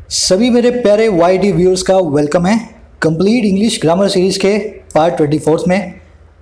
सभी मेरे प्यारे YT व्यूअर्स का वेलकम है कंप्लीट इंग्लिश ग्रामर सीरीज़ के पार्ट 24 में।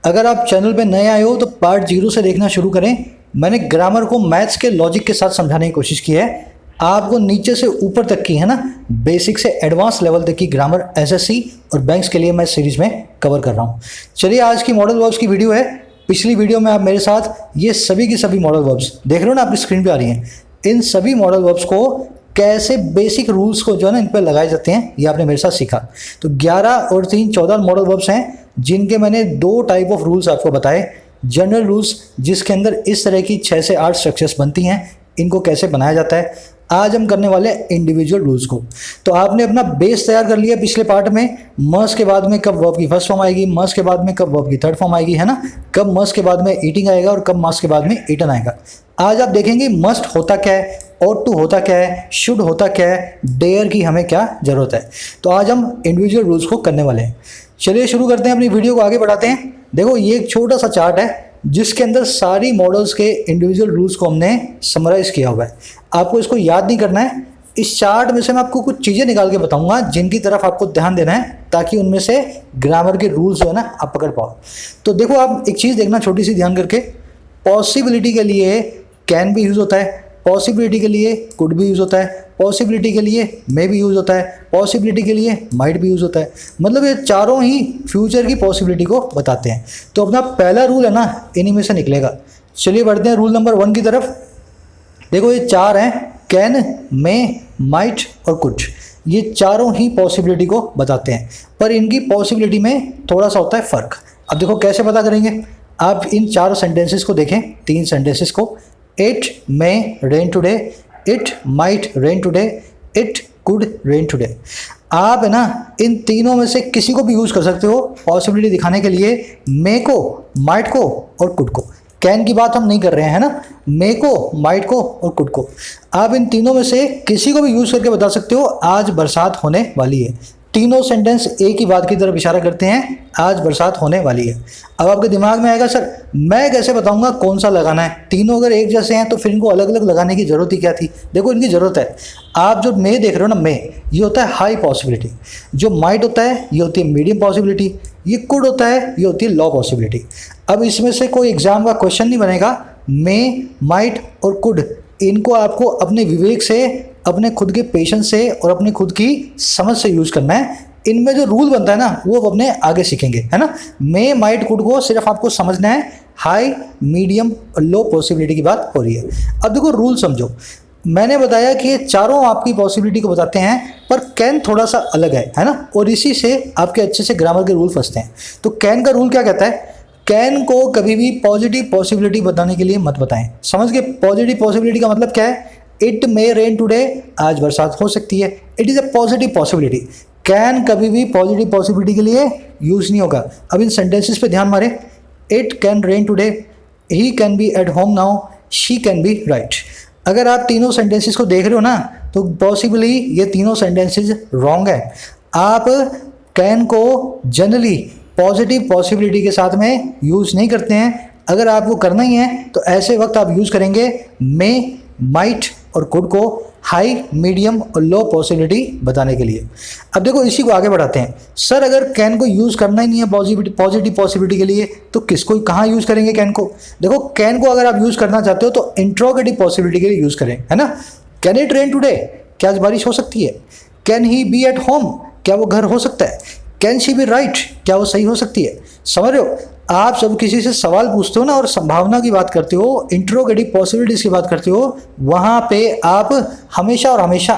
अगर आप चैनल पे नए आए हो तो पार्ट 0 से देखना शुरू करें। मैंने ग्रामर को मैथ्स के लॉजिक के साथ समझाने की कोशिश की है। आपको नीचे से ऊपर तक की है ना, बेसिक से एडवांस लेवल तक की ग्रामर SSC और बैंक्स के लिए मैं सीरीज़ में कवर कर रहा हूँ। चलिए आज की मॉडल वर्ब्स की वीडियो है। पिछली वीडियो में आप मेरे साथ ये सभी की सभी मॉडल वर्ब्स देख रहे हो ना, आपकी स्क्रीन पे आ रही हैं। इन सभी मॉडल वर्ब्स को कैसे बेसिक रूल्स को जो है ना इन पर लगाए जाते हैं, ये आपने मेरे साथ सीखा। तो 11 और 3 14 मॉडल वर्ब्स हैं जिनके मैंने 2 टाइप ऑफ रूल्स आपको बताए। जनरल रूल्स जिसके अंदर इस तरह की 6 से 8 स्ट्रक्चर्स बनती हैं, इनको कैसे बनाया जाता है। आज हम करने वाले हैं इंडिविजुअल रूल्स को। तो आपने अपना बेस तैयार कर लिया पिछले पार्ट में। मस्ट के बाद में कब वर्ब की फर्स्ट फॉर्म आएगी, मस्ट के बाद में कब वर्ब की थर्ड फॉर्म आएगी, है ना, कब मस्ट के बाद में ईटिंग आएगा और कब मस्ट के बाद में ईटन आएगा। आज आप देखेंगे मस्ट होता क्या है, ought to होता क्या है, शुड होता क्या है, डेयर की हमें क्या ज़रूरत है। तो आज हम इंडिविजुअल रूल्स को करने वाले हैं। चलिए शुरू करते हैं, अपनी वीडियो को आगे बढ़ाते हैं। देखो ये एक छोटा सा चार्ट है जिसके अंदर सारी मॉडल्स के इंडिविजुअल रूल्स को हमने समराइज़ किया हुआ है। आपको इसको याद नहीं करना है। इस चार्ट में से मैं आपको कुछ चीज़ें निकाल के बताऊंगा जिनकी तरफ आपको ध्यान देना है, ताकि उनमें से ग्रामर के रूल्स जो है ना आप पकड़ पाओ। तो देखो आप एक चीज़ देखना छोटी सी ध्यान करके। पॉसिबिलिटी के लिए कैन भी यूज़ होता है, पॉसिबिलिटी के लिए कुड भी यूज़ होता है, पॉसिबिलिटी के लिए मे भी यूज़ होता है, पॉसिबिलिटी के लिए माइट भी यूज़ होता है। मतलब ये चारों ही फ्यूचर की पॉसिबिलिटी को बताते हैं। तो अपना पहला रूल है ना, इन्हीं में से निकलेगा। चलिए बढ़ते हैं रूल नंबर 1 की तरफ। देखो ये 4 हैं, कैन, मे, माइट और कुड। ये चारों ही पॉसिबिलिटी को बताते हैं, पर इनकी पॉसिबिलिटी में थोड़ा सा होता है फ़र्क। अब देखो कैसे पता करेंगे। आप इन 4 सेंटेंसेस को देखें, 3 सेंटेंसेस को। It may rain today, it might rain today, it could rain today. आप है ना इन तीनों में से किसी को भी यूज़ कर सकते हो पॉसिबिलिटी दिखाने के लिए। मे को, माइट को और कुड को। कैन की बात हम नहीं कर रहे हैं, है ना। मे को, माइट को और कुड को आप इन तीनों में से किसी को भी यूज़ करके बता सकते हो आज बरसात होने वाली है। तीनों सेंटेंस एक ही बात की तरफ इशारा करते हैं, आज बरसात होने वाली है। अब आपके दिमाग में आएगा सर मैं कैसे बताऊंगा कौन सा लगाना है। तीनों अगर एक जैसे हैं तो फिर इनको अलग अलग लगाने की ज़रूरत ही क्या थी। देखो इनकी ज़रूरत है। आप जो मे देख रहे हो ना, मे ये होता है हाई पॉसिबिलिटी। जो माइट होता है ये होती है मीडियम पॉसिबिलिटी। ये कुड होता है ये होती है लो पॉसिबिलिटी। अब इसमें से कोई एग्जाम का क्वेश्चन नहीं बनेगा। मे, माइट और कुड इनको आपको अपने विवेक से, अपने खुद के पेशेंस से और अपनी खुद की समझ से यूज़ करना है। इनमें जो रूल बनता है ना वो अपने आगे सीखेंगे, है ना। मे, माइट, कुड को सिर्फ आपको समझना है। हाई, मीडियम और लो पॉसिबिलिटी की बात हो रही है। अब देखो रूल समझो। मैंने बताया कि ये चारों आपकी पॉसिबिलिटी को बताते हैं, पर कैन थोड़ा सा अलग है ना। और इसी से आपके अच्छे से ग्रामर के रूल फंसते हैं। तो कैन का रूल क्या कहता है, कैन को कभी भी पॉजिटिव पॉसिबिलिटी बताने के लिए मत बताएं। समझ गए। पॉजिटिव पॉसिबिलिटी का मतलब क्या है। इट मे रेन टुडे, आज बरसात हो सकती है। It is a positive possibility. Can कभी भी पॉजिटिव पॉसिबिलिटी के लिए यूज़ नहीं होगा। अब इन सेंटेंसेस पे ध्यान मारे। It can rain today, he can be at home now, she can be right. अगर आप तीनों सेंटेंसेस को देख रहे हो ना, तो पॉसिबली ये तीनों सेंटेंसेस रॉन्ग है। आप कैन को जनरली पॉजिटिव पॉसिबिलिटी के साथ में यूज़ नहीं करते हैं। अगर आपको करना ही है तो ऐसे वक्त आप यूज़ करेंगे मे, माइट और कुड को हाई, मीडियम और लो पॉसिबिलिटी बताने के लिए। अब देखो इसी को आगे बढ़ाते हैं। सर अगर कैन को यूज़ करना ही नहीं है पॉजिटिव पॉसिबिलिटी के लिए तो किसको, कहाँ यूज़ करेंगे कैन को। देखो कैन को अगर आप यूज़ करना चाहते हो तो इंट्रोगेटिव पॉसिबिलिटी के लिए यूज़ करें, है ना। कैन इट रेन टुडे, क्या आज बारिश हो सकती है। Can he be at home, क्या वो घर हो सकता है। कैन शी बी राइट, क्या वो सही हो सकती है। समझ रहे हो। आप जब किसी से सवाल पूछते हो ना और संभावना की बात करते हो, इंट्रोगेटिव पॉसिबिलिटीज़ की बात करते हो, वहाँ पे आप हमेशा और हमेशा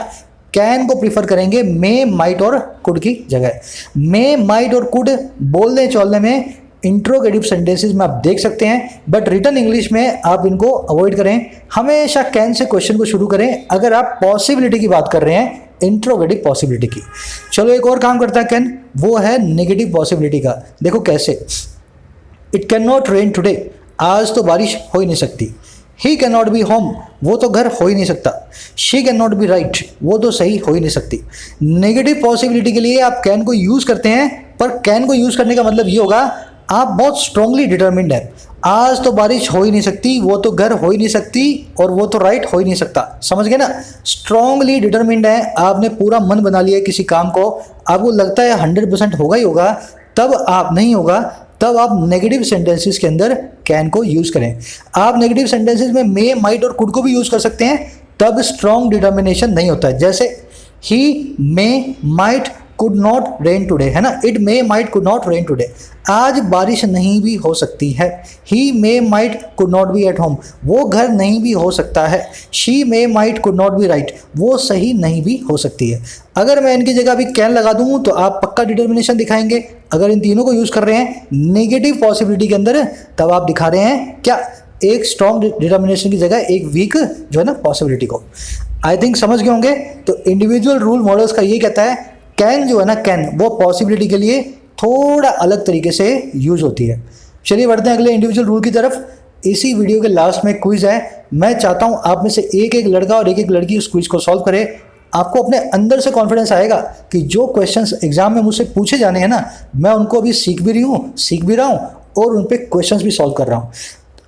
कैन को प्रीफर करेंगे मे, माइट और कुड की जगह। मे, माइट और कुड बोलने चलने में इंट्रोगेटिव सेंटेंसेस में आप देख सकते हैं, बट रिटन इंग्लिश में आप इनको अवॉइड करें। हमेशा कैन से क्वेश्चन को शुरू करें अगर आप पॉसिबिलिटी की बात कर रहे हैं, इंट्रोगेटिव पॉसिबिलिटी की। चलो एक और काम करता है कैन, वो है नेगेटिव पॉसिबिलिटी का। देखो कैसे। It can not rain today, आज तो बारिश हो ही नहीं सकती। He can not be home, वो तो घर हो ही नहीं सकता। She can not be right, वो तो सही हो ही नहीं सकती। नेगेटिव पॉसिबिलिटी के लिए आप कैन को यूज़ करते हैं, पर कैन को यूज़ करने का मतलब ये होगा आप बहुत स्ट्रांगली डिटर्मिन्ड है, आज तो बारिश हो ही नहीं सकती, वो तो घर हो ही नहीं सकती, और वो तो राइट हो ही नहीं सकता। समझ गए ना? स्ट्रांगली डिटर्मिन्ड है, आपने पूरा मन बना लिया किसी काम को, आपको लगता है 100% होगा ही होगा, तब आप नहीं होगा, तब आप नेगेटिव सेंटेंसेस के अंदर कैन को यूज करें। आप नेगेटिव सेंटेंसेस में मे, माइट और कुड को भी यूज कर सकते हैं, तब स्ट्रांग डिटर्मिनेशन नहीं होता है। जैसे ही may might could not rain today, है ना? It may might could not rain today, आज बारिश नहीं भी हो सकती है। He may might could not be at home, वो घर नहीं भी हो सकता है। She may might could not be right, वो सही नहीं भी हो सकती है। अगर मैं इनकी जगह अभी कैन लगा दूँ तो आप पक्का डिटर्मिनेशन दिखाएंगे। अगर इन तीनों को यूज कर रहे हैं नेगेटिव पॉसिबिलिटी के अंदर, तब आप दिखा रहे हैं क्या? एक स्ट्रॉन्ग डिटर्मिनेशन की जगह एक वीक जो है ना पॉसिबिलिटी को। आई थिंक समझ गए होंगे। तो इंडिविजुअल रूल मॉडल्स का ये कहता है कैन जो है ना, कैन वो पॉसिबिलिटी के लिए थोड़ा अलग तरीके से यूज होती है। चलिए बढ़ते हैं अगले इंडिविजुअल रूल की तरफ। इसी वीडियो के लास्ट में क्विज है, मैं चाहता हूं आप में से एक एक लड़का और एक एक लड़की उस क्विज को सॉल्व करे। आपको अपने अंदर से कॉन्फिडेंस आएगा कि जो क्वेश्चंस एग्जाम में मुझसे पूछे जाने हैं ना, मैं उनको अभी सीख भी रहा हूँ और उन पर क्वेश्चंस भी सॉल्व कर रहा हूँ।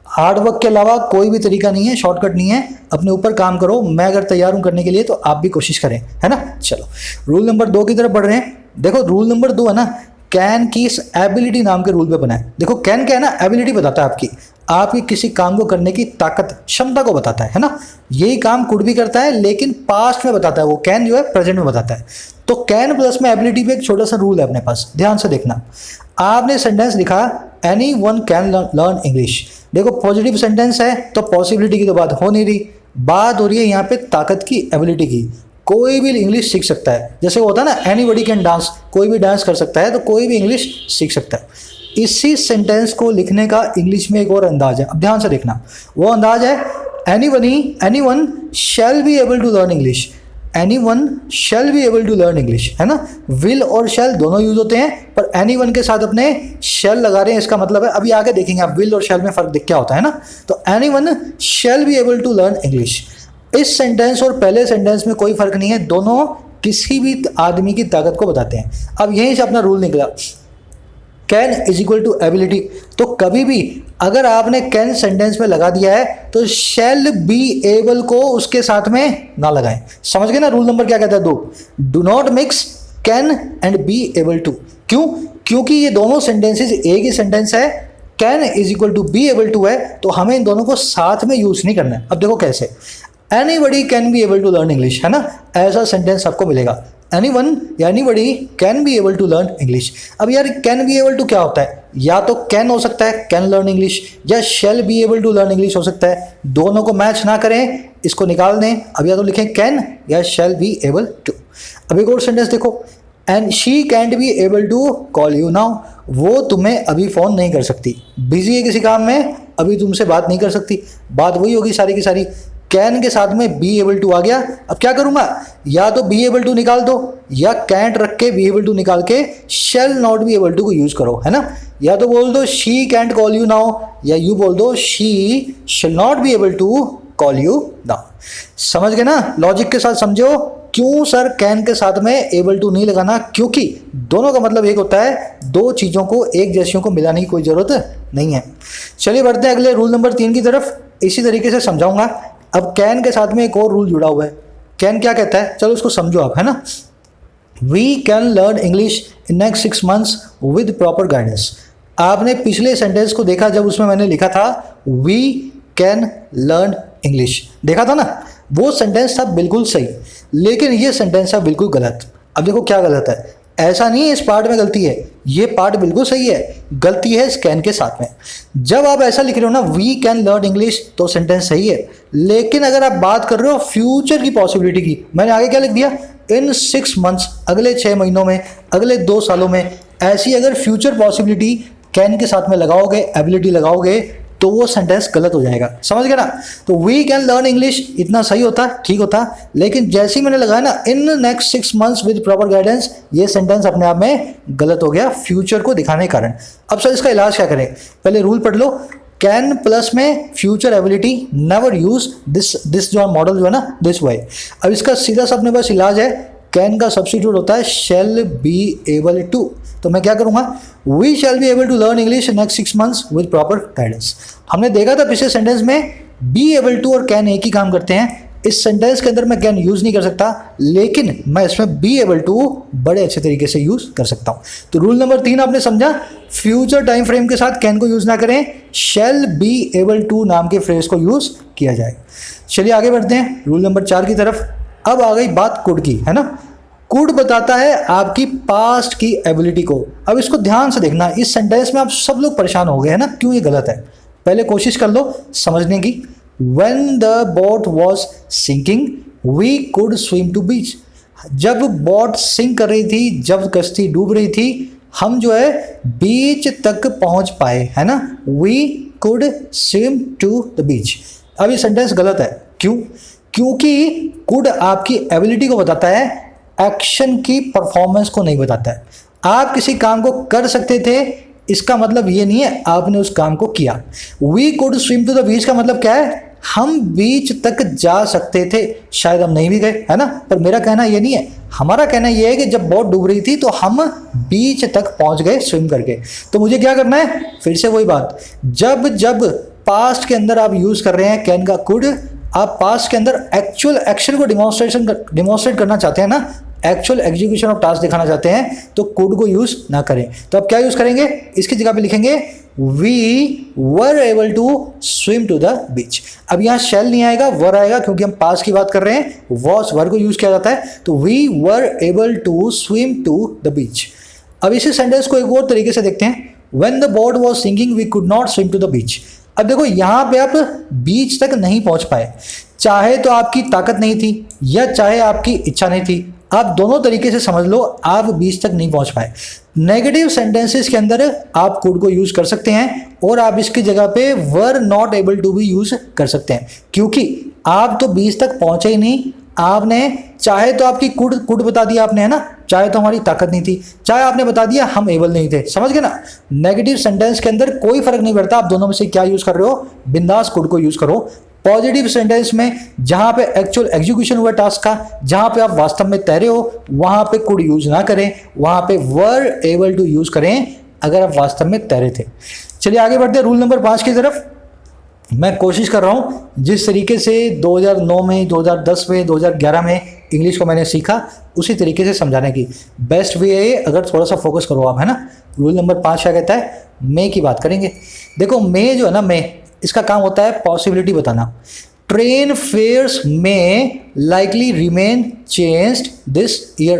हार्ड वर्क के अलावा कोई भी तरीका नहीं है, शॉर्टकट नहीं है, अपने ऊपर काम करो। मैं अगर तैयार हूं करने के लिए तो आप भी कोशिश करें, है ना? चलो रूल नंबर 2 की तरफ बढ़ रहे हैं। देखो रूल नंबर 2 है ना, कैन की एबिलिटी नाम के रूल पे बना है। देखो कैन क्या है ना, एबिलिटी बताता है आपकी किसी काम को करने की ताकत, क्षमता को बताता है ना? यही काम कुड भी करता है लेकिन पास्ट में बताता है, वो कैन जो है प्रेजेंट में बताता है। तो कैन प्लस में एबिलिटी पे एक छोटा सा रूल है अपने पास, ध्यान से देखना। आपने सेंटेंस लिखा any one can learn English. देखो पॉजिटिव सेंटेंस है तो पॉसिबिलिटी की तो बात हो नहीं रही, बात हो रही है यहाँ पे ताकत की, एबिलिटी की। कोई भी इंग्लिश सीख सकता है, जैसे वो होता है ना एनीबडी कैन डांस, कोई भी डांस कर सकता है, तो कोई भी इंग्लिश सीख सकता है। इसी सेंटेंस को लिखने का इंग्लिश में एक और अंदाज है, अब ध्यान से देखना। वो अंदाज है anyone shall be able to learn English. Anyone shall be able to learn English, है ना? विल और शैल दोनों यूज होते हैं, पर एनीवन के साथ अपने शैल लगा रहे हैं, इसका मतलब है अभी आगे देखेंगे आप विल और शैल में फर्क देख क्या होता है ना। तो anyone shall be able to learn English, इस सेंटेंस और पहले सेंटेंस में कोई फर्क नहीं है, दोनों किसी भी आदमी की ताकत को बताते हैं। अब यहीं से अपना रूल निकला, can is equal to ability. तो कभी भी अगर आपने कैन सेंटेंस में लगा दिया है तो शैल बी एबल को उसके साथ में ना लगाएं। समझ गए ना रूल नंबर क्या कहता है? 2, do not mix can and be able to. क्यों? क्योंकि ये दोनों सेंटेंसेस एक ही सेंटेंस है, can is equal to be able to है, तो हमें इन दोनों को साथ में यूज नहीं करना है। अब देखो कैसे, anybody can be able to learn English, है ना? ऐसा सेंटेंस आपको मिलेगा, एनीवन या anybody can be able to learn English. अब यार कैन बी एबल टू क्या होता है? या तो कैन हो सकता है कैन लर्न इंग्लिश, या shall be able to learn English हो सकता है। दोनों को मैच ना करें, इसको निकाल दें। अब या तो लिखें कैन या शैल बी एबल टू। अब एक और सेंटेंस देखो, and she can't be able to call you now. वो तुम्हें अभी फ़ोन नहीं कर सकती, बिजी है किसी काम में, अभी तुमसे बात नहीं कर सकती। बात वही होगी सारी की सारी, कैन के साथ में बी एबल टू आ गया। अब क्या करूंगा? या तो बी एबल टू निकाल दो, या कैंट रख के बी एबल टू निकाल के shall not be able to को यूज करो, है ना? या तो बोल दो she can't call you now, या यू बोल दो she shall not be able to call you now. समझ गए ना? लॉजिक के साथ समझो क्यों सर कैन के साथ में एबल टू नहीं लगाना, क्योंकि दोनों का मतलब एक होता है, दो चीज़ों को एक जैसियों को मिलाने की कोई ज़रूरत नहीं है। चलिए बढ़ते हैं अगले रूल नंबर 3 की तरफ, इसी तरीके से समझाऊंगा। अब कैन के साथ में एक और रूल जुड़ा हुआ है। कैन क्या कहता है, चलो उसको समझो आप, है ना? We can learn English in next 6 months with proper guidance. आपने पिछले सेंटेंस को देखा जब उसमें मैंने लिखा था वी कैन लर्न इंग्लिश, देखा था ना? वो सेंटेंस था बिल्कुल सही, लेकिन ये सेंटेंस है बिल्कुल गलत। अब देखो क्या गलत है, ऐसा नहीं है इस पार्ट में गलती है, ये पार्ट बिल्कुल सही है, गलती है इस कैन के साथ में। जब आप ऐसा लिख रहे हो ना वी कैन लर्न इंग्लिश, तो सेंटेंस सही है, लेकिन अगर आप बात कर रहे हो फ्यूचर की पॉसिबिलिटी की, मैंने आगे क्या लिख दिया? इन 6 months, अगले 6 महीनों में, अगले 2 सालों में। ऐसी अगर फ्यूचर पॉसिबिलिटी कैन के साथ में लगाओगे, एबिलिटी लगाओगे, तो वो सेंटेंस गलत हो जाएगा। समझ गए ना? तो वी कैन लर्न इंग्लिश इतना सही होता, ठीक होता, लेकिन जैसे ही मैंने लगाया ना इन next 6 months with proper guidance, ये सेंटेंस अपने आप में गलत हो गया फ्यूचर को दिखाने के कारण। अब सर इसका इलाज क्या करें? पहले रूल पढ़ लो, कैन प्लस में future ability, never use this जो मॉडल जो है ना दिस वे। अब इसका सीधा सा अपने पास इलाज है, कैन का सब्स्टिट्यूट होता है शैल बी एबल टू। तो मैं क्या करूंगा, we shall be able to learn English next 6 months with proper guidance. हमने देखा था पिछले सेंटेंस में बी एबल टू और कैन एक ही काम करते हैं। इस सेंटेंस के अंदर मैं कैन यूज नहीं कर सकता, लेकिन मैं इसमें बी एबल टू बड़े अच्छे तरीके से यूज कर सकता हूं। तो रूल नंबर 3 आपने समझा, फ्यूचर टाइम फ्रेम के साथ कैन को यूज ना करें, शैल बी एबल टू नाम के फ्रेज को यूज किया जाए। चलिए आगे बढ़ते हैं रूल नंबर 4 की तरफ। अब आ गई बात कुड की, है ना। कुड बताता है आपकी पास्ट की एबिलिटी को। अब इसको ध्यान से देखना, इस सेंटेंस में आप सब लोग परेशान हो गए हैं ना, क्यों ये गलत है। पहले कोशिश कर लो समझने की। When the boat was sinking, we could swim to beach. जब बोट सिंक कर रही थी, जब कश्ती डूब रही थी, हम जो है बीच तक पहुंच पाए, है ना। We could swim to the beach. अब ये सेंटेंस गलत है, क्यों? क्योंकि could आपकी एबिलिटी को बताता है, एक्शन की परफॉर्मेंस को नहीं बताता है। आप किसी काम को कर सकते थे, इसका मतलब ये नहीं है आपने उस काम को किया। We could swim to the beach का मतलब क्या है, हम बीच तक जा सकते थे, शायद हम नहीं भी गए, है ना। पर मेरा कहना ये नहीं है, हमारा कहना ये है कि जब बोट डूब रही थी तो हम बीच तक पहुंच गए स्विम करके। तो मुझे क्या करना है, फिर से वही बात, जब जब पास्ट के अंदर आप यूज कर रहे हैं कैन का कुड, आप पास्ट के अंदर एक्चुअल एक्शन को डिमॉन्स्ट्रेट करना चाहते हैं ना, एक्चुअल एग्जीक्यूशन ऑफ टास्क दिखाना चाहते हैं, तो कुड को यूज ना करें। तो अब क्या यूज करेंगे, इसकी जगह पे लिखेंगे we were able to swim to the beach. अब यहाँ शैल नहीं आएगा, वर आएगा, क्योंकि हम पास्ट की बात कर रहे हैं, वॉज वर को यूज किया जाता है। तो we were able to swim to the beach. अब इसी सेंटेंस को एक और तरीके से देखते हैं, when the boat was sinking we could not swim to the beach. अब देखो यहाँ पे आप बीच तक नहीं पहुंच पाए, चाहे तो आपकी ताकत नहीं थी या चाहे आपकी इच्छा नहीं थी, आप दोनों तरीके से समझ लो, आप बीच तक नहीं पहुंच पाए। नेगेटिव सेंटेंसेस के अंदर आप कुड को यूज कर सकते हैं और आप इसकी जगह पे वर नॉट एबल टू भी यूज कर सकते हैं, क्योंकि आप तो बीच तक पहुंचे ही नहीं। आपने चाहे तो आपकी कुड बता दिया आपने, है ना, चाहे तो हमारी ताकत नहीं थी, चाहे आपने बता दिया हम एबल नहीं थे। समझ गए ना। नेगेटिव सेंटेंस के अंदर कोई फर्क नहीं पड़ता, आप दोनों में से क्या यूज कर रहे हो, बिंदास कुड को यूज करो। पॉजिटिव सेंटेंस में जहां पे एक्चुअल एग्जीक्यूशन हुआ टास्क का, जहां पे आप वास्तव में तैरे हो, वहां पे कुड यूज ना करें, वहां पे वर एबल टू यूज करें अगर आप वास्तव में तैरे थे। चलिए आगे बढ़ते हैं रूल नंबर 5 की तरफ। मैं कोशिश कर रहा हूं जिस तरीके से 2009 में, 2010 में, 2011 में इंग्लिश को मैंने सीखा, उसी तरीके से समझाने की बेस्ट वे है अगर थोड़ा सा फोकस करो आप, है ना। रूल नंबर 5 क्या कहता है, मे की बात करेंगे। देखो मे जो है ना, मे, इसका काम होता है पॉसिबिलिटी बताना। ट्रेन फेयर्स में likely remain changed this year.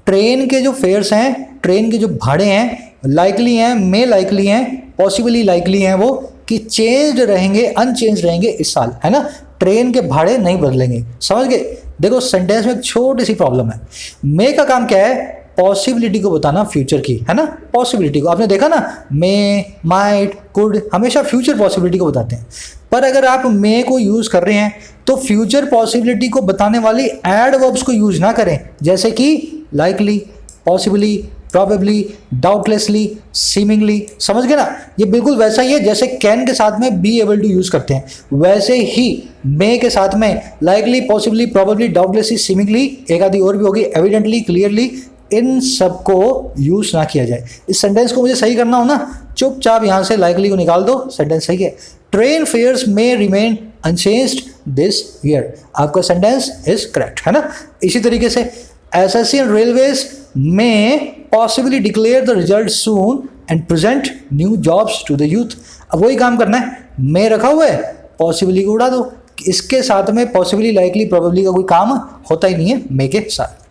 Train के जो फेयर्स हैं, ट्रेन के जो भाड़े हैं, लाइकली हैं, मे लाइकली हैं, पॉसिबली लाइकली हैं वो कि चेंज्ड रहेंगे, अनचेंज रहेंगे इस साल, है ना। ट्रेन के भाड़े नहीं बदलेंगे। समझ गए। देखो सेंटेंस में एक छोटी सी प्रॉब्लम है। मे का काम क्या है, पॉसिबिलिटी को बताना फ्यूचर की, है ना। पॉसिबिलिटी को आपने देखा ना, मे, माइट, कुड हमेशा फ्यूचर पॉसिबिलिटी को बताते हैं। पर अगर आप मे को यूज कर रहे हैं तो फ्यूचर पॉसिबिलिटी को बताने वाली एडवर्ब्स को यूज ना करें, जैसे कि लाइकली, पॉसिबली, प्रॉबेबली, डाउटलेसली, सीमिंगली। समझ गए ना। ये बिल्कुल वैसा ही है जैसे कैन के साथ में बी एबल टू यूज करते हैं, वैसे ही मे के साथ में लाइकली, पॉसिबली, प्रॉबेबली, डाउटलेसली, सीमिंगली, एक आदि और भी होगी, एविडेंटली, क्लियरली, इन सबको यूज ना किया जाए। इस सेंटेंस को मुझे सही करना हो ना, चुपचाप यहां से लाइकली को निकाल दो, सेंटेंस सही है। ट्रेन फेयर्स में रिमेन अनचेंज्ड दिस ईयर, आपका सेंटेंस इज करेक्ट, है ना। इसी तरीके से एसएससी एंड रेलवेज में possibly declare the result soon and present new jobs to the youth. अब वही काम करना है, में रखा हुआ है, पॉसिबली को उड़ा दो। इसके साथ में पॉसिबली, लाइकली, प्रोबेबली का कोई काम होता ही नहीं है मे के साथ।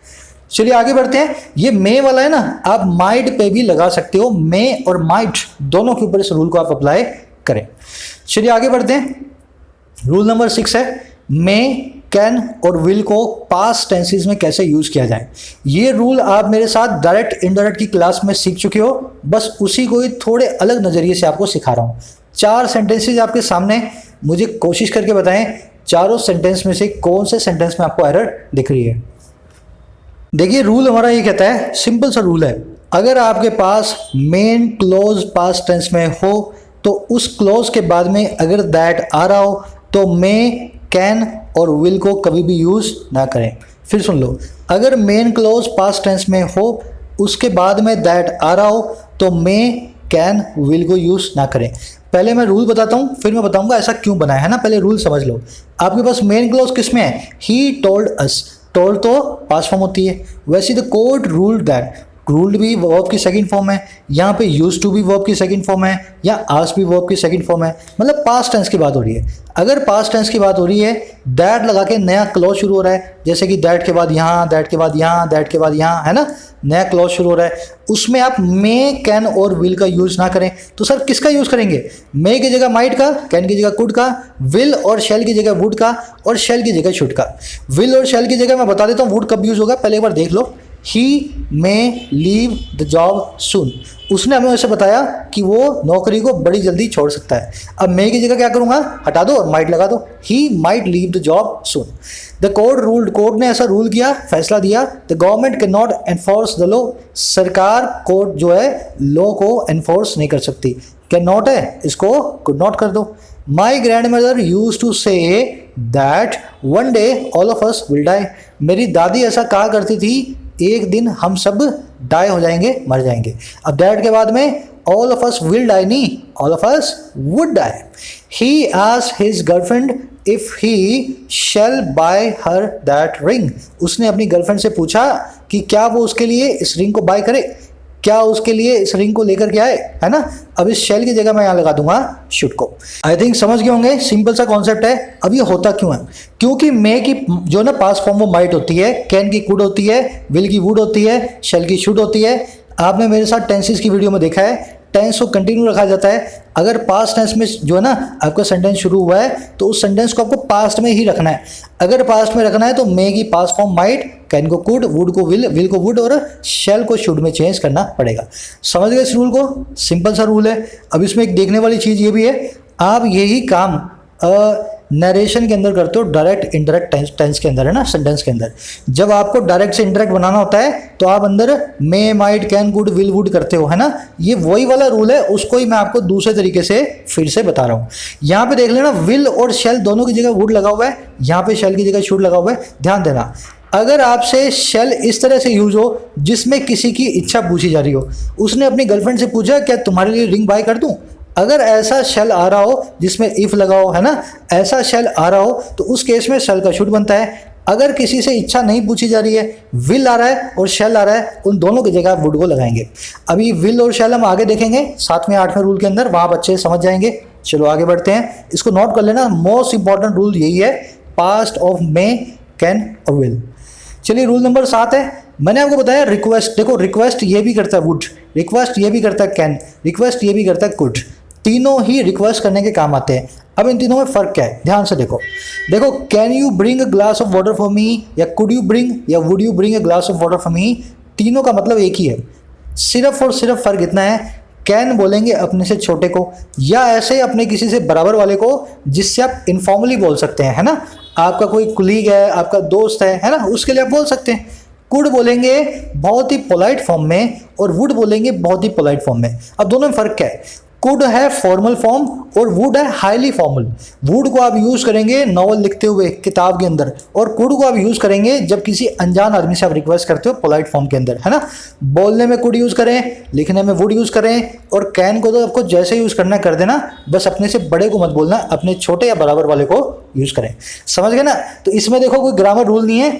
चलिए आगे बढ़ते हैं। ये मे वाला है ना, आप माइट पे भी लगा सकते हो, मे और माइट दोनों के ऊपर इस रूल को आप अप्लाई करें। चलिए आगे बढ़ते हैं। रूल नंबर 6 है मे, कैन और विल को पास्ट टेंसेस में कैसे यूज किया जाए। ये रूल आप मेरे साथ डायरेक्ट इनडायरेक्ट की क्लास में सीख चुके हो, बस उसी को ही थोड़े अलग नजरिए से आपको सिखा रहा हूं। 4 सेंटेंसेज आपके सामने, मुझे कोशिश करके बताएं चारों सेंटेंस में से कौन से सेंटेंस में आपको एरर दिख रही है। देखिए रूल हमारा ये कहता है, सिंपल सा रूल है, अगर आपके पास मेन क्लोज पास्ट टेंस में हो तो उस क्लोज के बाद में अगर दैट आ रहा हो तो मे, कैन और विल को कभी भी यूज ना करें। फिर सुन लो, अगर मेन क्लॉज पास्ट टेंस में हो, उसके बाद में दैट आ रहा हो, तो मे, कैन, विल को यूज ना करें। पहले मैं रूल बताता हूँ, फिर मैं बताऊंगा ऐसा क्यों बना है ना। पहले रूल समझ लो। आपके पास मेन क्लॉज किस में है? He told us. टोल्ड तो पास्ट फॉर्म होती है। वैसे the court ruled that, ruled भी वर्ब की सेकंड फॉर्म है, यहाँ पे यूज्ड टू भी वर्ब की सेकंड फॉर्म है, या आस्क्ड भी वर्ब की सेकंड फॉर्म है, मतलब पास्ट टेंस की बात हो रही है। अगर पास्ट टेंस की बात हो रही है, दैट लगा के नया क्लॉज शुरू हो रहा है, जैसे कि दैट के बाद यहाँ, दैट के बाद यहाँ, दैट के बाद यहाँ, है ना, नया क्लॉज शुरू हो रहा है, उसमें आप मे, कैन और विल का यूज ना करें। तो सर किसका यूज करेंगे? मे की जगह माइट का, कैन की जगह कुड का, विल और शैल की जगह वुड का, और शैल की जगह शुड का। विल और शैल की जगह मैं बता देता हूँ वुड कब यूज होगा, पहले एक बार देख लो। ही मे लीव द जॉब सून, उसने हमें ऐसे बताया कि वो नौकरी को बड़ी जल्दी छोड़ सकता है। अब मे की जगह क्या करूंगा? हटा दो और माइट लगा दो, he might leave the job soon. The court ruled, court ने ऐसा रूल किया, फैसला दिया। The government can not enforce the law, सरकार कोर्ट जो है लॉ को एनफोर्स नहीं कर सकती। कैन नॉट है, इसको कुड नॉट कर दो। My grandmother used to say that one day all of us will die, मेरी दादी ऐसा कहा करती थी, एक दिन हम सब डाई हो जाएंगे, मर जाएंगे। अब दैट के बाद में all of us will die नहीं, all of us would die. He asked his girlfriend if he shall buy her that ring, उसने अपनी गर्लफ्रेंड से पूछा कि क्या वो उसके लिए इस रिंग को बाय करे, क्या उसके लिए इस रिंग को लेकर के आए, है ना। अब इस शेल की जगह मैं यहाँ लगा दूंगा शुड को। आई थिंक समझ गए होंगे, सिंपल सा कॉन्सेप्ट है। अब ये होता क्यों है? क्योंकि मे की जो ना पास्ट फॉर्म वो माइट होती है, कैन की कुड होती है, विल की वुड होती है, शेल की शुड होती है। आपने मेरे साथ टेंसेस की वीडियो में देखा है, टेंस को कंटिन्यू रखा जाता है। अगर पास्ट टेंस में जो है ना आपका सेंटेंस शुरू हुआ है, तो उस सेंटेंस को आपको पास्ट में ही रखना है। अगर पास्ट में रखना है तो मे की पास्ट फॉर्म माइट, कैन को कुड, वुड को विल को वुड और शेल को शुड में चेंज करना पड़ेगा। समझ गए इस रूल को? सिंपल सा रूल है। अब इसमें एक देखने वाली चीज़ ये भी है, आप यही काम नरेशन के अंदर करते हो, डायरेक्ट इनडायरेक्ट टेंस के अंदर, है ना, सेंटेंस के अंदर। जब आपको डायरेक्ट से इनडायरेक्ट बनाना होता है तो आप अंदर may, might, can, could, will, would करते हो, है ना। ये वही वाला रूल है, उसको ही मैं आपको दूसरे तरीके से फिर से बता रहा हूँ। यहाँ पे देख लेना, विल और शेल दोनों की जगह वुड लगा हुआ है, यहाँ पे शेल की जगह शुड लगा हुआ है। ध्यान देना, अगर आपसे शेल इस तरह से यूज हो जिसमें किसी की इच्छा पूछी जा रही हो, उसने अपनी गर्लफ्रेंड से पूछा क्या तुम्हारे लिए रिंग बाय कर दूं, अगर ऐसा शेल आ रहा हो जिसमें इफ लगा हो, है ना, ऐसा शेल आ रहा हो, तो उस केस में शेल का शुड बनता है। अगर किसी से इच्छा नहीं पूछी जा रही है, विल आ रहा है और शेल आ रहा है, उन दोनों की जगह आप वुड को लगाएंगे। अभी विल और शेल हम आगे देखेंगे 7वें 8वें रूल के अंदर, वहां बच्चे समझ जाएंगे। चलो आगे बढ़ते हैं, इसको नोट कर लेना, मोस्ट इंपॉर्टेंट रूल यही है, पास्ट ऑफ मे, कैन और विल। चलिए रूल नंबर 7 है, मैंने आपको बताया रिक्वेस्ट। देखो रिक्वेस्ट ये भी करता है वुड, रिक्वेस्ट ये भी करता है कैन, रिक्वेस्ट ये भी करता है कुड, तीनों ही रिक्वेस्ट करने के काम आते हैं। अब इन तीनों में फर्क क्या है, ध्यान से देखो। देखो, can you bring a glass of water for me, या कुड यू ब्रिंग, या would you bring a glass of water for me, तीनों का मतलब एक ही है। सिर्फ और सिर्फ फर्क इतना है, कैन बोलेंगे अपने से छोटे को, या ऐसे अपने किसी से बराबर वाले को जिससे आप इनफॉर्मली बोल सकते हैं, है ना। आपका कोई कुलीग है, आपका दोस्त है ना, उसके लिए आप बोल सकते हैं। कुड बोलेंगे बहुत ही पोलाइट फॉर्म में, और वुड बोलेंगे बहुत ही पोलाइट फॉर्म में। अब दोनों में फर्क क्या है? कुड है फॉर्मल फॉर्म और वुड है हाईली फॉर्मल। वुड को आप यूज करेंगे नॉवल लिखते हुए किताब के अंदर, और कुड को आप यूज करेंगे जब किसी अनजान आदमी से आप रिक्वेस्ट करते हो पोलाइट फॉर्म के अंदर, है ना। बोलने में कुड यूज करें, लिखने में वुड यूज करें, और कैन को तो आपको जैसे यूज करना कर देना, बस अपने से बड़े को मत बोलना, अपने छोटे या बराबर वाले को यूज करें। समझ गए ना। तो इसमें देखो कोई ग्रामर रूल नहीं है,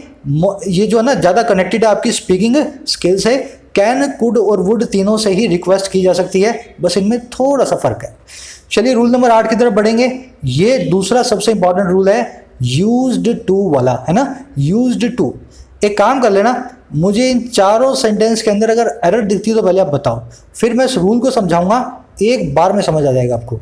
ये जो है ना ज़्यादा कनेक्टेड है आपकी स्पीकिंग स्किल से। कैन, कुड और वुड तीनों से ही रिक्वेस्ट की जा सकती है, बस इनमें थोड़ा सा फर्क है। चलिए रूल नंबर 8 की तरफ बढ़ेंगे। ये दूसरा सबसे इंपॉर्टेंट रूल है, यूज्ड टू वाला, है ना, यूज्ड टू। एक काम कर लेना, मुझे इन चारों सेंटेंस के अंदर अगर एरर दिखती है तो पहले आप बताओ, फिर मैं इस रूल को समझाऊंगा, एक बार में समझ आ जाएगा आपको।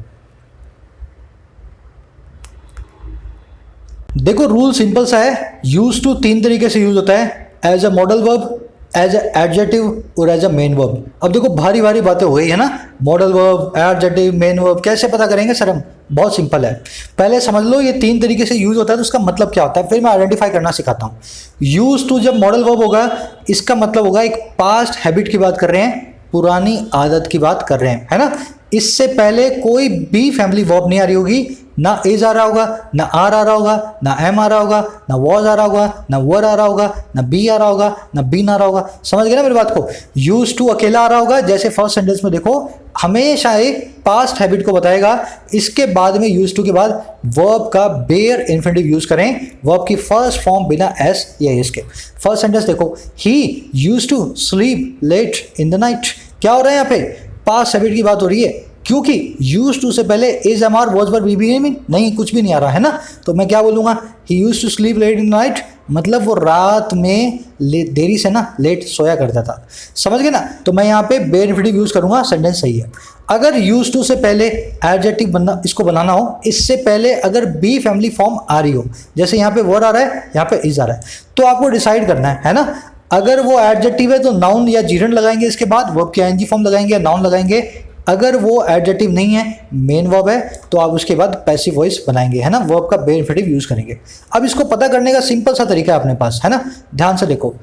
देखो रूल सिंपल सा है, यूज टू 3 तरीके से यूज होता है, as a modal verb, as adjective और एज अ मेन वर्ब। अब देखो भारी भारी बातें हो गई है ना, modal verb, adjective, main verb कैसे पता करेंगे सर हम? बहुत सिंपल है, पहले समझ लो ये 3 तरीके से यूज होता है तो उसका मतलब क्या होता है, फिर मैं आइडेंटिफाई करना सिखाता हूँ। यूज टू जब मॉडल वर्ब होगा, इसका मतलब होगा एक पास्ट हैबिट की बात कर रहे हैं, पुरानी आदत की बात कर रहे हैं, है ना। इससे पहले कोई भी फैमिली वर्ब नहीं आ रही होगी, ना इज आ रहा होगा, ना आर आ रहा होगा, ना एम आ रहा होगा, ना वॉज आ रहा होगा, ना वर आ रहा होगा, ना बी आ रहा होगा, ना बीन आ रहा होगा। समझ गए ना मेरी बात को? यूज टू अकेला आ रहा होगा, जैसे फर्स्ट सेंटेंस में देखो हमेशा एक पास्ट हैबिट को बताएगा। इसके बाद में यूज टू के बाद वर्ब का बेयर इन्फिनिटिव यूज करें, वर्ब की फर्स्ट फॉर्म बिना एस या एस के। फर्स्ट सेंटेंस देखो, he use to sleep late in the night. क्या हो रहा है यहाँ पे? पास्ट हैबिट की बात हो रही है, क्योंकि यूज टू से पहले is am are was were be be नहीं, कुछ भी नहीं आ रहा है ना। तो मैं क्या बोलूंगा? He use to sleep late in night, मतलब वो रात में देरी से ना लेट सोया करता था। समझ गए ना? तो मैं यहाँ पे बेयर इन्फिनिटिव यूज करूंगा, सेंटेंस सही है। अगर यूज टू से पहले एडजेक्टिव बनना, इसको बनाना हो, इससे पहले अगर बी फैमिली फॉर्म आ रही हो, जैसे यहाँ पे वर आ रहा है, यहाँ पे इज आ रहा है, तो आपको डिसाइड करना है ना। अगर वो एडजेक्टिव है तो नाउन या जीरंड लगाएंगे, इसके बाद वर्ब की आईएनजी फॉर्म लगाएंगे या नाउन लगाएंगे। अगर वो एडजेक्टिव नहीं है, मेन वर्ब है, तो आप उसके बाद पैसिव वॉइस बनाएंगे, है ना, वर्ब का बेयर इन्फिनिटिव यूज करेंगे। अब इसको पता करने का सिंपल सा तरीका है अपने पास, है ना। ध्यान से देखो,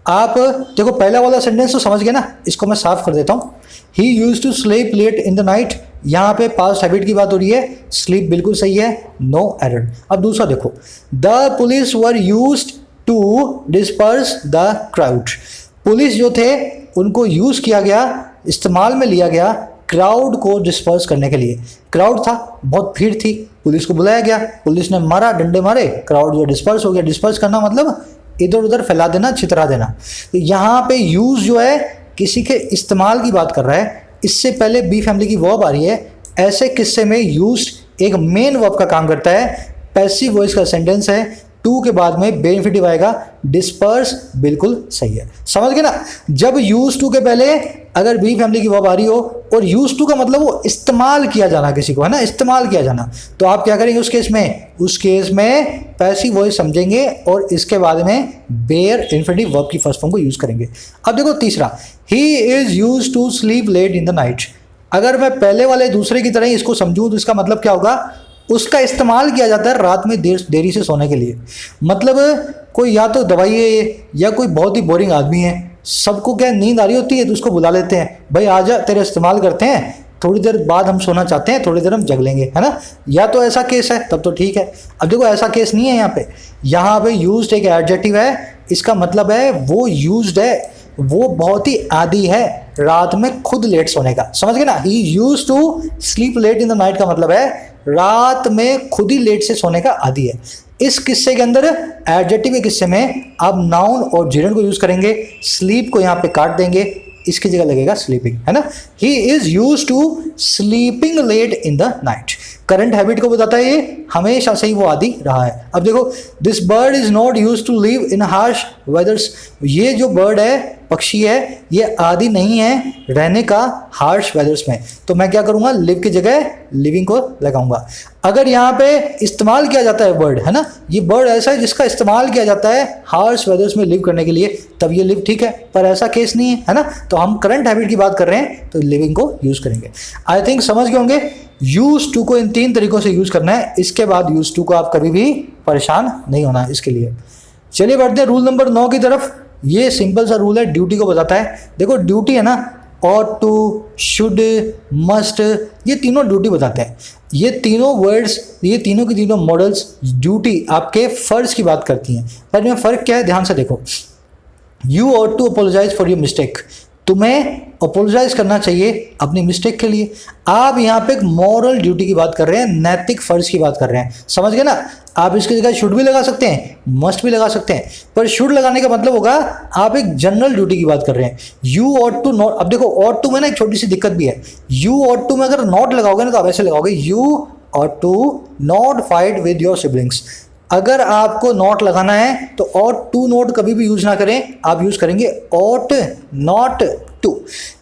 आप देखो पहला वाला सेंटेंस तो समझ गए ना, इसको मैं साफ कर देता हूँ। He use to sleep late in the night, यहाँ पे पास्ट हैबिट की बात हो रही है, स्लीप बिल्कुल सही है, नो एरर। अब दूसरा देखो, the police were used to disperse the crowd. Police जो थे उनको यूज किया गया, इस्तेमाल में लिया गया क्राउड को डिस्पर्स करने के लिए। क्राउड था, बहुत भीड़ थी, पुलिस को बुलाया गया, पुलिस ने मारा, डंडे मारे, क्राउड जो डिस्पर्स हो गया। डिस्पर्स करना मतलब इधर उधर फैला देना, छितरा देना। तो यहाँ पे यूज जो है किसी के इस्तेमाल की बात कर रहा है, इससे पहले बी फैमिली की वर्ब आ रही है। ऐसे किस्से में यूज एक मेन वर्ब का काम करता है, पैसिव वॉइस का सेंटेंस है, टू के बाद में बेयर इन्फिनिटिव आएगा, डिस्पर्स बिल्कुल सही है। समझ गए ना? जब यूज टू के पहले अगर बी फैमिली की वर्ब आ रही हो और यूज टू का मतलब वो इस्तेमाल किया जाना किसी को, है ना, इस्तेमाल किया जाना, तो आप क्या करेंगे उस केस में? उस केस में पैसिव वॉइस समझेंगे और इसके बाद में बेयर इन्फिनिटिव वर्ब की फर्स्ट फॉर्म को यूज करेंगे। अब देखो तीसरा, he is used to sleep late in the night. अगर मैं पहले वाले दूसरे की तरह ही इसको समझूं तो इसका मतलब क्या होगा? उसका इस्तेमाल किया जाता है रात में देरी से सोने के लिए। मतलब कोई या तो दवाई है या कोई बहुत ही बोरिंग आदमी है, सबको क्या नींद आ रही होती है तो उसको बुला लेते हैं, भाई आजा तेरा इस्तेमाल करते हैं, थोड़ी देर बाद हम सोना चाहते हैं, थोड़ी देर हम जग लेंगे, है ना। या तो ऐसा केस है तब तो ठीक है। अब देखो ऐसा केस नहीं है यहाँ पे यूज्ड एक एडजेक्टिव है, इसका मतलब है वो यूज्ड है, वो बहुत ही आदी है रात में खुद लेट सोने का। समझ गए ना? He used to sleep late in the night का मतलब है रात में खुद ही लेट से सोने का आदी है। इस किस्से के अंदर एडजेक्टिव के किस्से में आप नाउन और जिरंड को यूज करेंगे, स्लीप को यहाँ पे काट देंगे, इसकी जगह लगेगा स्लीपिंग, है ना। He is used to sleeping late in the night. Current habit को बताता है ये, हमेशा से ही वो आदि रहा है। अब देखो, this bird is not used to live in harsh weathers. ये जो बर्ड है, पक्षी है, ये आदि नहीं है रहने का हार्श वेदर्स में। तो मैं क्या करूंगा? लिव की जगह लिविंग को लगाऊंगा। अगर यहाँ पे इस्तेमाल किया जाता है वर्ड, है ना, ये वर्ड ऐसा है जिसका इस्तेमाल किया जाता है हार्श वेदर्स में लिव करने के लिए, तब ये लिव ठीक है, पर ऐसा केस नहीं है ना। तो हम करंट हैबिट की बात कर रहे हैं तो लिविंग को यूज करेंगे। आई थिंक समझ गए होंगे। यूज टू को इन 3 तरीकों से यूज करना है, इसके बाद यूज टू को आप कभी भी परेशान नहीं होना इसके लिए। चलिए बढ़ते हैं रूल नंबर 9 की तरफ। ये सिंपल सा रूल है, ड्यूटी को बताता है। देखो ड्यूटी है ना, ऑट टू, शुड, मस्ट, ये तीनों ड्यूटी बताते हैं। ये तीनों वर्ड्स, ये तीनों की तीनों मॉडल्स ड्यूटी आपके फर्ज की बात करती हैं। पर इनमें फ़र्क क्या है, ध्यान से देखो। You ought to apologise for your mistake, तुम्हें अपोलोजाइज करना चाहिए अपनी मिस्टेक के लिए। आप यहाँ पे एक मॉरल ड्यूटी की बात कर रहे हैं, नैतिक फर्ज की बात कर रहे हैं। समझ गए ना? आप इसकी जगह शुड भी लगा सकते हैं, मस्ट भी लगा सकते हैं, पर शुड लगाने का मतलब होगा आप एक जनरल ड्यूटी की बात कर रहे हैं। यू ऑट टू नॉट, अब देखो ऑट टू में ना एक छोटी सी दिक्कत भी है। यू ऑट टू में अगर नॉट लगाओगे ना तो आप ऐसे लगाओगे, you ought to not fight with your siblings. अगर आपको नॉट लगाना है तो ऑट टू नॉट कभी भी यूज ना करें, आप यूज करेंगे ऑट नॉट टू।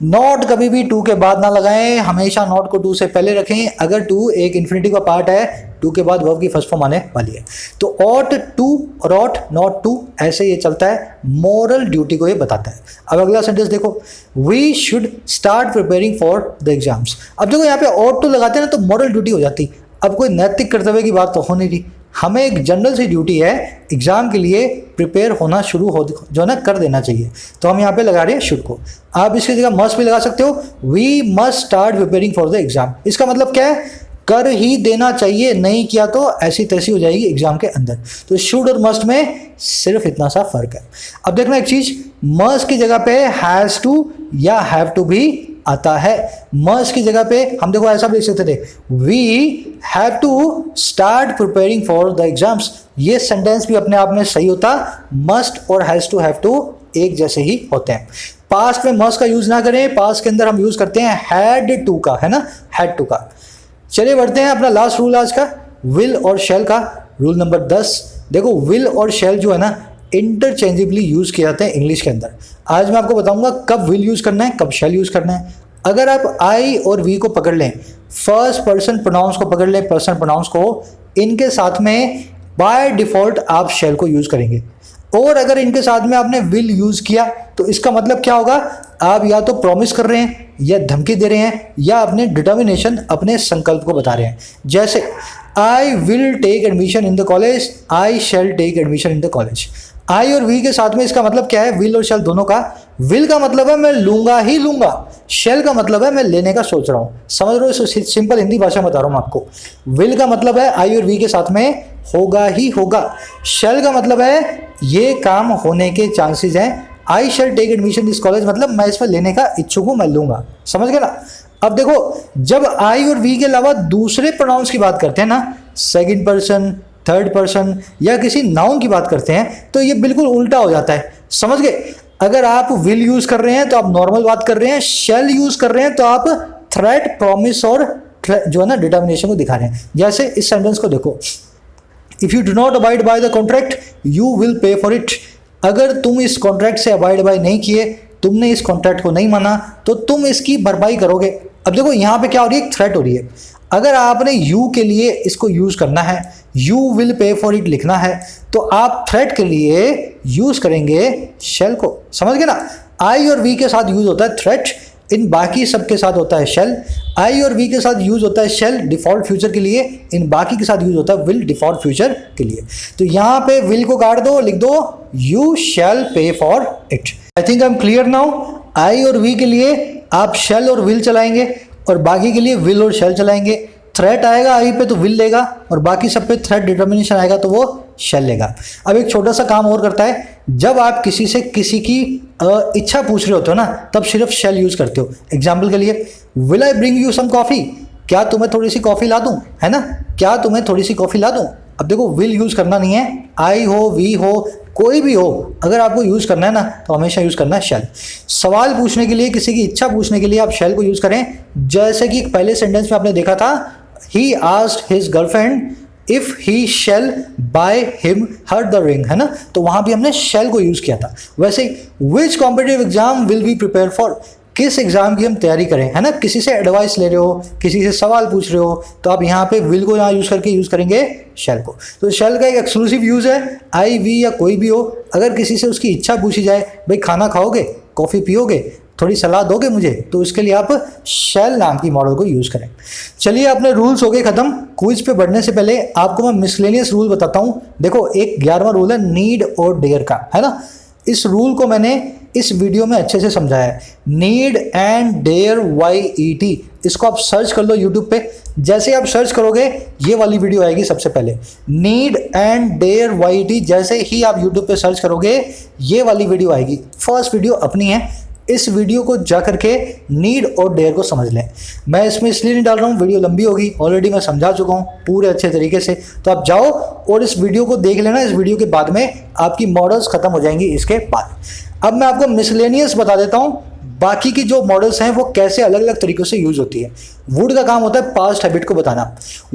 नॉट कभी भी टू के बाद ना लगाएं, हमेशा नॉट को टू से पहले रखें। अगर टू एक इन्फिनिटी का पार्ट है, टू के बाद वर्ब की फर्स्ट फॉर्म आने वाली है। तो ऑट टू और ऑट नॉट टू, ऐसे ये चलता है, मॉरल ड्यूटी को ये बताता है। अब अगला सेंटेंस देखो, we should start preparing for the exams. अब देखो यहाँ पे ऑट टू लगाते हैं ना तो मॉरल ड्यूटी हो जाती। अब कोई नैतिक कर्तव्य की बात तो हो नहीं रही, हमें एक जनरल सी ड्यूटी है, एग्जाम के लिए प्रिपेयर होना शुरू हो जो है ना कर देना चाहिए। तो हम यहाँ पे लगा रहे हैं शुड को। आप इसकी जगह मस्ट भी लगा सकते हो, we must start preparing for the exam. इसका मतलब क्या है? कर ही देना चाहिए, नहीं किया तो ऐसी तैसी हो जाएगी एग्जाम के अंदर। तो शुड और मस्ट में सिर्फ इतना सा फर्क है। अब देखना एक चीज, मस्ट की जगह पे हैज टू या हैव टू भी आता है। मस्ट की जगह पे हम देखो ऐसा भी लिख सकते थे, we have to start preparing for the exams. ये सेंटेंस भी अपने आप में सही होता, मस्ट और हैज टू हैव टू एक जैसे ही होते हैं। पास्ट में मस्ट का यूज ना करें, पास्ट के अंदर हम यूज करते हैं हैड टू का, है ना, हैड टू का। चलिए बढ़ते हैं अपना लास्ट रूल आज का, विल और शैल का। रूल नंबर 10, देखो विल और शैल जो है ना इंटरचेंजेबली यूज किए जाते हैं इंग्लिश के अंदर। आज मैं आपको बताऊंगा कब विल यूज करना है, कब शैल यूज करना है। अगर आप आई और वी को पकड़ लें, फर्स्ट पर्सन प्रोनाउंस को पकड़ लें, पर्सन प्रोनाउंस को, इनके साथ में बाय डिफॉल्ट आप शैल को यूज करेंगे। और अगर इनके साथ में आपने विल यूज किया तो इसका मतलब क्या होगा, आप या तो प्रॉमिस कर रहे हैं या धमकी दे रहे हैं या अपने डिटर्मिनेशन, अपने संकल्प को बता रहे हैं। जैसे I will take admission in the college, I shall take admission in the college. I और वी के साथ में इसका मतलब क्या है, विल और शैल दोनों का। विल का मतलब है मैं लूंगा ही लूंगा, शैल का मतलब है मैं लेने का सोच रहा हूं। समझ रहे हो, सिंपल हिंदी भाषा में बता रहा हूं आपको। विल का मतलब है आई और वी के साथ में होगा ही होगा, शैल का मतलब है ये काम होने के चांसेस हैं। I shall take admission this college मतलब मैं इसमें लेने का इच्छुक हूं, मैं लूंगा। समझ गए ना। अब देखो जब आई और वी के अलावा दूसरे प्रोनाउंस की बात करते हैं ना, सेकंड पर्सन, थर्ड पर्सन या किसी नाउन की बात करते हैं, तो ये बिल्कुल उल्टा हो जाता है। समझ गए। अगर आप विल यूज कर रहे हैं तो आप नॉर्मल बात कर रहे हैं, शैल यूज कर रहे हैं तो आप थ्रेट, प्रॉमिस और जो है ना डिटर्मिनेशन को दिखा रहे हैं। जैसे इस सेंटेंस को देखो, if you do not abide by the contract you will pay for it. अगर तुम इस कॉन्ट्रैक्ट से अबाइड बाय नहीं किए, तुमने इस कॉन्ट्रैक्ट को नहीं माना, तो तुम इसकी भरपाई करोगे। अब देखो यहाँ पे क्या हो रही है, थ्रेट हो रही है। अगर आपने यू के लिए इसको यूज करना है, you will pay for it लिखना है, तो आप थ्रेट के लिए यूज करेंगे शैल को। समझ गए ना। आई और वी के साथ यूज होता है थ्रेट, इन बाकी सब के साथ होता है शैल। आई और वी के साथ यूज होता है शैल डिफॉल्ट फ्यूचर के लिए, इन बाकी के साथ यूज होता है विल डिफॉल्ट फ्यूचर के लिए। तो यहाँ पे विल को काट दो, लिख दो you shall pay for it. I think I am clear now. I और वी के लिए आप शैल और विल चलाएंगे और बाकी के लिए विल और शैल चलाएंगे। थ्रेट आएगा आई पे तो विल लेगा और बाकी सब पे थ्रेट डिटर्मिनेशन आएगा तो वो शैल लेगा। अब एक छोटा सा काम और करता है, जब आप किसी से किसी की इच्छा पूछ रहे होते हो ना, तब सिर्फ शैल यूज करते हो। एग्जाम्पल के लिए, will I bring you some coffee, क्या तुम्हें थोड़ी सी कॉफी ला दूं, है ना, क्या तुम्हें थोड़ी सी कॉफी ला दूं। अब देखो विल यूज करना नहीं है, आई हो, वी हो, कोई भी हो, अगर आपको यूज करना है ना तो हमेशा यूज करना है शैल। सवाल पूछने के लिए, किसी की इच्छा पूछने के लिए आप शैल को यूज करें। जैसे कि पहले सेंटेंस में आपने देखा था, he asked his girlfriend if he shall buy him her the ring, है ना, तो वहां भी हमने शैल को यूज किया था। वैसे which competitive exam will be prepare for, किस एग्जाम की हम तैयारी करें, है ना, किसी से एडवाइस ले रहे हो, किसी से सवाल पूछ रहे हो, तो आप यहाँ पे विल को यहाँ यूज करके यूज करेंगे शैल को। तो शैल का एक एक्सक्लूसिव यूज है, आई वी या कोई भी हो, अगर किसी से उसकी इच्छा पूछी जाए, भाई खाना खाओगे, कॉफी पियोगे, थोड़ी सलाह दोगे मुझे, तो उसके लिए आप शैल नाम की मॉडल को यूज करें। चलिए अपने रूल्स हो गए खत्म। क्विज पे बढ़ने से पहले आपको मैं मिसलेनियस रूल बताता हूँ। देखो एक 11वां रूल है नीड और डेयर का, है ना। इस रूल को मैंने इस वीडियो में अच्छे से समझाया है। नीड एंड डेयर YET, इसको आप सर्च कर लो यूट्यूब पे। जैसे आप सर्च करोगे ये वाली वीडियो आएगी सबसे पहले, नीड एंड डेयर YET। जैसे ही आप यूट्यूब पे सर्च करोगे ये वाली वीडियो आएगी, फर्स्ट वीडियो अपनी है। इस वीडियो को जा करके नीड और डेयर को समझ लें। मैं इसमें इसलिए नहीं डाल रहा हूँ, वीडियो लंबी होगी, ऑलरेडी मैं समझा चुका हूँ पूरे अच्छे तरीके से। तो आप जाओ और इस वीडियो को देख लेना। इस वीडियो के बाद में आपकी मॉडल्स खत्म हो जाएंगी इसके बाद। अब मैं आपको मिसलेनियस बता देता हूँ, बाकी की जो मॉडल्स हैं वो कैसे अलग अलग तरीकों से यूज होती है। वुड का काम होता है पास्ट हैबिट को बताना।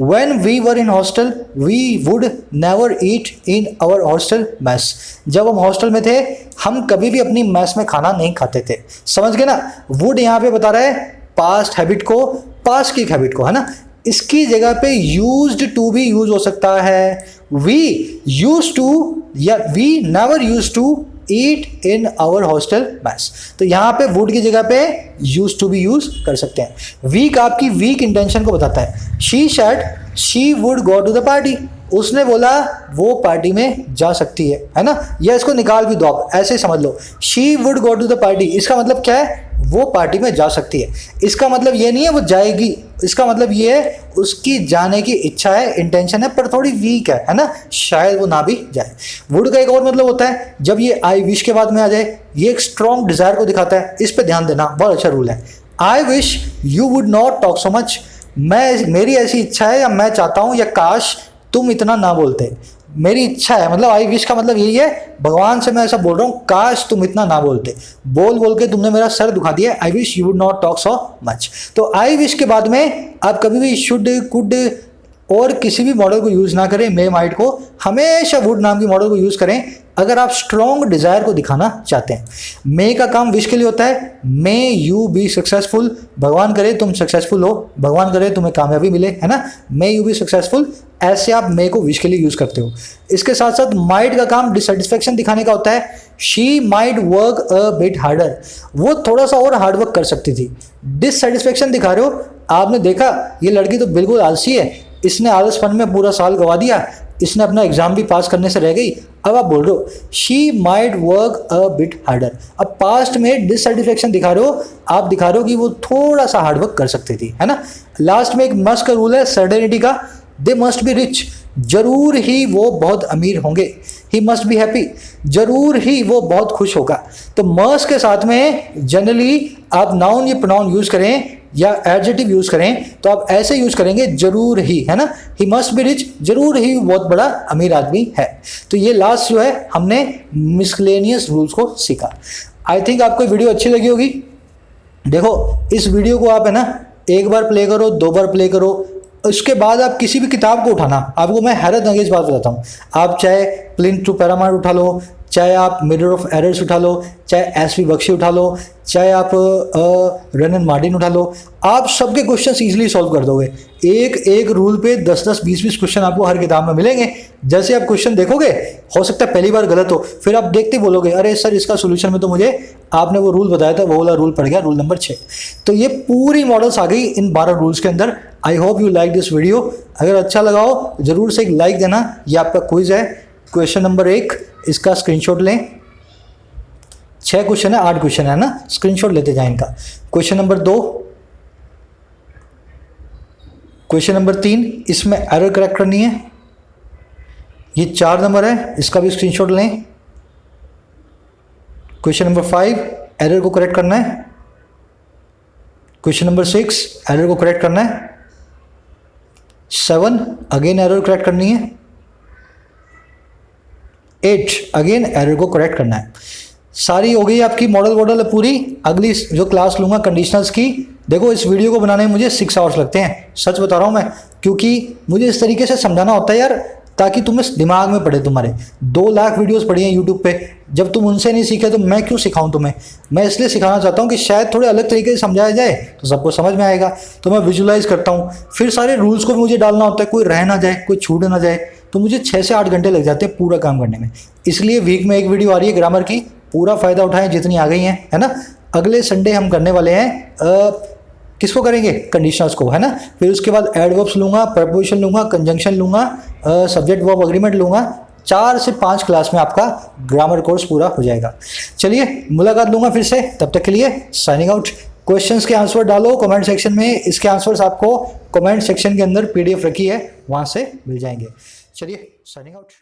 When we were in hostel we would never eat in our hostel mess. जब हम हॉस्टल में थे हम कभी भी अपनी मैस में खाना नहीं खाते थे। समझ गए ना। वुड यहाँ पे बता रहा है पास्ट हैबिट को, पास्ट की हैबिट को, है ना। इसकी जगह पे यूज्ड टू भी यूज हो सकता है। वी यूज्ड टू या we never used to eat in our hostel mess. तो यहाँ पे वुड की जगह पे यूज टू भी यूज कर सकते हैं। वीक आपकी वीक इंटेंशन को बताता है। She said she would go to the party, उसने बोला वो पार्टी में जा सकती है ना। या इसको निकाल भी दो आप, ऐसे समझ लो, she would go to the party, इसका मतलब क्या है, वो पार्टी में जा सकती है। इसका मतलब ये नहीं है वो जाएगी, इसका मतलब ये है उसकी जाने की इच्छा है, इंटेंशन है, पर थोड़ी वीक है ना, शायद वो ना भी जाए। वुड का एक और मतलब होता है जब ये आई विश के बाद में आ जाए, ये एक स्ट्रॉन्ग डिजायर को दिखाता है। इस पे ध्यान देना, बहुत अच्छा रूल है। I wish you would not talk so much, मेरी ऐसी इच्छा है या मैं चाहता हूं या काश तुम इतना ना बोलते। मेरी इच्छा है मतलब आई विश का मतलब यही है, भगवान से मैं ऐसा बोल रहा हूँ, काश तुम इतना ना बोलते, बोल बोल के तुमने मेरा सर दुखा दिया। I wish you would not talk so much. तो आई विश के बाद में आप कभी भी शुड, कुड और किसी भी मॉडल को यूज ना करें, मे माइट को, हमेशा वुड नाम की मॉडल को यूज करें अगर आप स्ट्रॉन्ग डिजायर को दिखाना चाहते हैं। मे का काम विश के लिए होता है, मे यू बी सक्सेसफुल, भगवान करे तुम सक्सेसफुल हो, भगवान करे तुम्हें कामयाबी मिले, है ना, मे यू बी सक्सेसफुल, ऐसे आप मे को विश के लिए यूज करते हो। इसके साथ साथ माइट का काम डिससेटिस्फेक्शन दिखाने का होता है। She might work a bit harder, वो थोड़ा सा और हार्डवर्क कर सकती थी। डिससेटिस्फेक्शन दिखा रहे हो, आपने देखा ये लड़की तो बिल्कुल आलसी है, इसने आलसपन में पूरा साल गवा दिया, इसने अपना एग्जाम भी पास करने से रह गई। अब आप बोल रहे हो she might work a bit harder. अब पास्ट में डिससेटिस्फेक्शन दिखा रहे हो, आप दिखा रहे हो कि वो थोड़ा सा हार्डवर्क कर सकती थी, है ना। लास्ट में एक मस्ट का रूल है सर्टेनिटी का, दे मस्ट बी रिच, जरूर ही वो बहुत अमीर होंगे। ही मस्ट बी हैप्पी, जरूर ही वो बहुत खुश होगा। तो मस्ट के साथ में जनरली आप नाउन या प्रोनाउन यूज करें या एडजेक्टिव यूज करें तो आप ऐसे यूज करेंगे, जरूर ही, है ना। ही मस्ट बी रिच, जरूर ही बहुत बड़ा अमीर आदमी है। तो ये लास्ट जो है हमने मिसलेनियस रूल्स को सीखा। आई थिंक आपको वीडियो अच्छी लगी होगी। देखो इस वीडियो को आप, है ना, एक बार प्ले करो, 2 बार प्ले करो, उसके बाद आप किसी भी किताब को उठाना। आपको मैं हैरत अंगेज बात बताता हूँ, आप चाहे प्लिंथ टू पैरामाउंट उठा लो, चाहे आप मिरर ऑफ एरर्स उठा लो, चाहे एस.वी. बख्शी उठा लो, चाहे आप रन एंड मार्टिन उठा लो, आप सबके क्वेश्चन इजीली सॉल्व कर दोगे। एक एक रूल पे 10-10, 20-20 क्वेश्चन आपको हर किताब में मिलेंगे। जैसे आप क्वेश्चन देखोगे, हो सकता है पहली बार गलत हो, फिर आप देखते बोलोगे अरे सर इसका सोल्यूशन में तो मुझे आपने वो रूल बताया था, वो वाला रूल पड़ गया, रूल नंबर 6। तो ये पूरी मॉडल्स आ गई इन 12 रूल्स के अंदर। I hope you like this video. अगर अच्छा लगा हो जरूर से एक लाइक देना। ये आपका क्विज है, क्वेश्चन नंबर 1, इसका स्क्रीनशॉट लें। 6 क्वेश्चन है, 8 क्वेश्चन है ना, स्क्रीनशॉट लेते जाएं इनका। क्वेश्चन नंबर 2, क्वेश्चन नंबर 3, इसमें एरर करेक्ट करनी है। ये 4 नंबर है, इसका भी स्क्रीनशॉट लें। क्वेश्चन नंबर 5, एरर को करेक्ट करना है। क्वेश्चन नंबर 6, एरर को करेक्ट करना है। 7, अगेन एरर करेक्ट करनी है। 8, अगेन एरर को करेक्ट करना है। सारी हो गई आपकी मॉडल पूरी। अगली जो क्लास लूंगा कंडीशनल्स की। देखो इस वीडियो को बनाने में मुझे 6 आवर्स लगते हैं, सच बता रहा हूँ मैं, क्योंकि मुझे इस तरीके से समझाना होता है यार, ताकि तुम्हें दिमाग में पड़े। तुम्हारे 2 लाख वीडियोस पड़ी हैं यूट्यूब पे, जब तुम उनसे नहीं सीखे तो मैं क्यों सिखाऊं तुम्हें। मैं इसलिए सिखाना चाहता हूं कि शायद थोड़े अलग तरीके से समझाया जाए तो सबको समझ में आएगा। तो मैं विजुलाइज करता हूं, फिर सारे रूल्स को भी मुझे डालना होता है, कोई रह ना जाए, कोई छूट ना जाए। तो मुझे 6 से 8 घंटे लग जाते हैं पूरा काम करने में। इसलिए वीक में एक वीडियो आ रही है ग्रामर की, पूरा फ़ायदा उठाएं जितनी आ गई हैं, है ना। अगले संडे हम करने वाले हैं किसको करेंगे, कंडीशनल्स को, है ना। फिर उसके बाद एडवर्ब्स लूँगा, प्रपोजिशन लूँगा, कंजंक्शन लूँगा, सब्जेक्ट वर्ब एग्रीमेंट लूँगा। 4 से 5 क्लास में आपका ग्रामर कोर्स पूरा हो जाएगा। चलिए मुलाकात लूँगा फिर से, तब तक के लिए साइनिंग आउट। क्वेश्चंस के आंसर डालो कमेंट सेक्शन में, इसके आंसर्स आपको कमेंट सेक्शन के अंदर PDF रखी है, वहाँ से मिल जाएंगे। चलिए साइनिंग आउट।